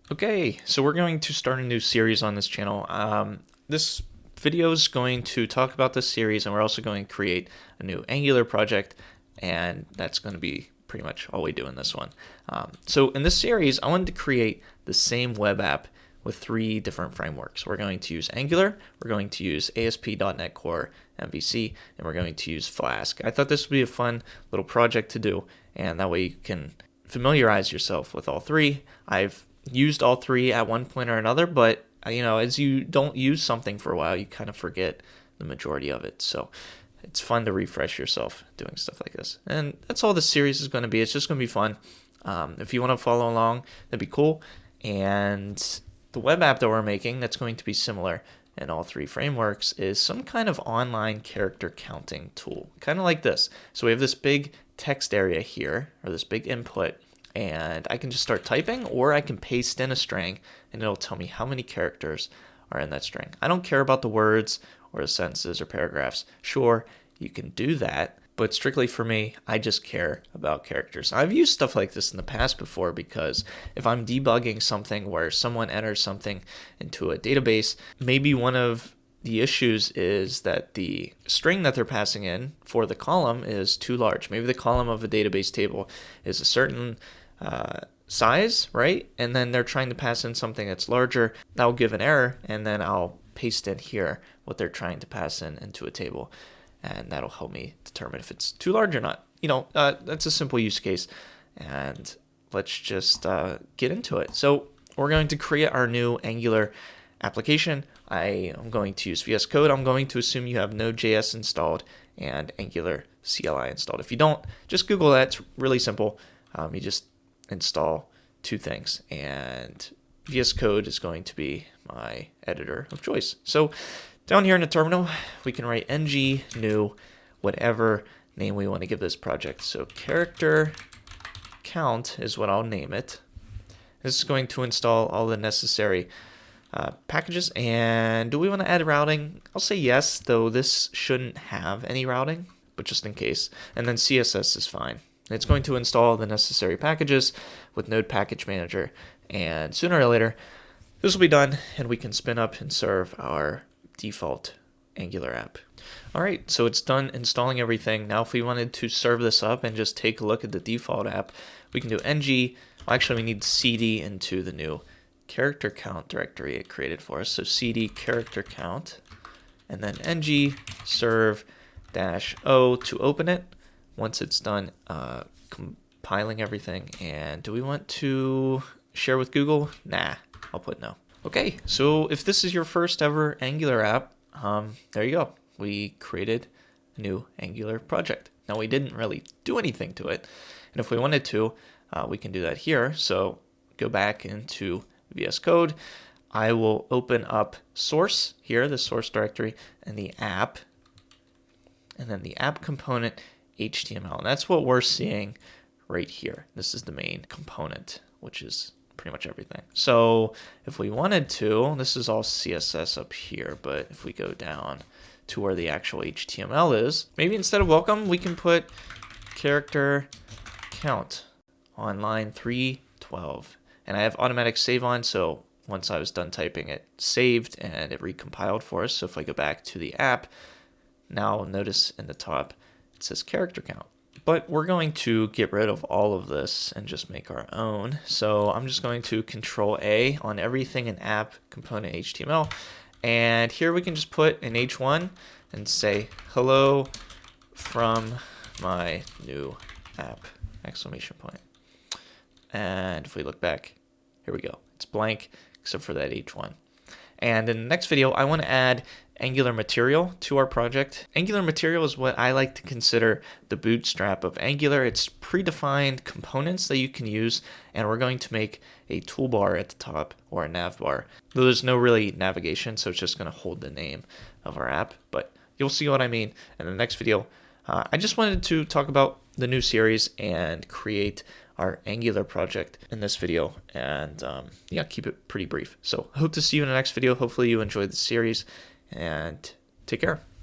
Okay, so we're going to start a new series on this channel. This video is going to talk about this series, and we're also going to create a new Angular project, and that's going to be pretty much all we do in this one. So in this series, I wanted to create the same web app with 3 different frameworks. We're going to use Angular, we're going to use ASP.NET Core MVC, and we're going to use Flask. I thought this would be a fun little project to do, and that way you can familiarize yourself with all 3. I've used all 3 at one point or another, but as you don't use something for a while, you kind of forget the majority of it. So it's fun to refresh yourself doing stuff like this. And that's all this series is going to be. It's just going to be fun. If you want to follow along, that'd be cool. And the web app that we're making that's going to be similar in all 3 frameworks is some kind of online character counting tool, kind of like this. So we have this big text area here, or this big input, and I can just start typing, or I can paste in a string and it'll tell me how many characters are in that string. I don't care about the words or the sentences or paragraphs. Sure, you can do that, but strictly for me, I just care about characters. I've used stuff like this in the past before, because if I'm debugging something where someone enters something into a database, maybe one of the issues is that the string that they're passing in for the column is too large. Maybe the column of a database table is a certain size, right? And then they're trying to pass in something that's larger. That'll give an error, and then I'll paste in here what they're trying to pass in into a table, and that'll help me determine if it's too large or not. That's a simple use case, and let's just get into it. So we're going to create our new Angular application. I am going to use VS Code. I'm going to assume you have Node.js installed and Angular CLI installed. If you don't, just Google that. It's really simple. You just install 2 things, and VS Code is going to be my editor of choice. So down here in the terminal, we can write ng new whatever name we want to give this project. So character count is what I'll name it. This is going to install all the necessary packages. And do we want to add routing? I'll say yes, though this shouldn't have any routing, but just in case. And then CSS is fine. It's going to install the necessary packages with Node Package Manager, and sooner or later this will be done and we can spin up and serve our default Angular app. Alright, so it's done installing everything. Now if we wanted to serve this up and just take a look at the default app, we can do ng, we need cd into the new character count directory it created for us. So cd character count, and then ng serve -o to open it once it's done compiling everything. And do we want to share with Google? Nah, I'll put no. Okay, so if this is your first ever Angular app, there you go. We created a new Angular project. Now we didn't really do anything to it, and if we wanted to, we can do that here. So go back into VS Code. I will open up source here, the source directory, and the app, and then the app component HTML. And that's what we're seeing right here. This is the main component, which is pretty much everything. So if we wanted to, this is all CSS up here, but if we go down to where the actual HTML is, maybe instead of welcome, we can put character count on line 312. And I have automatic save on, so once I was done typing, it saved and it recompiled for us. So if I go back to the app, now notice in the top it says character count. But we're going to get rid of all of this and just make our own. So I'm just going to Control A on everything in app component HTML. And here we can just put an H1 and say hello from my new app, exclamation point. And if we look back, here we go. It's blank except for that H1. And in the next video, I want to add Angular Material to our project. Angular Material is what I like to consider the bootstrap of Angular. It's predefined components that you can use, and we're going to make a toolbar at the top, or a nav bar. Though there's no really navigation, so it's just going to hold the name of our app, but you'll see what I mean in the next video. I just wanted to talk about the new series and create our Angular project in this video, and yeah, keep it pretty brief. So I hope to see you in the next video. Hopefully you enjoyed the series, and take care.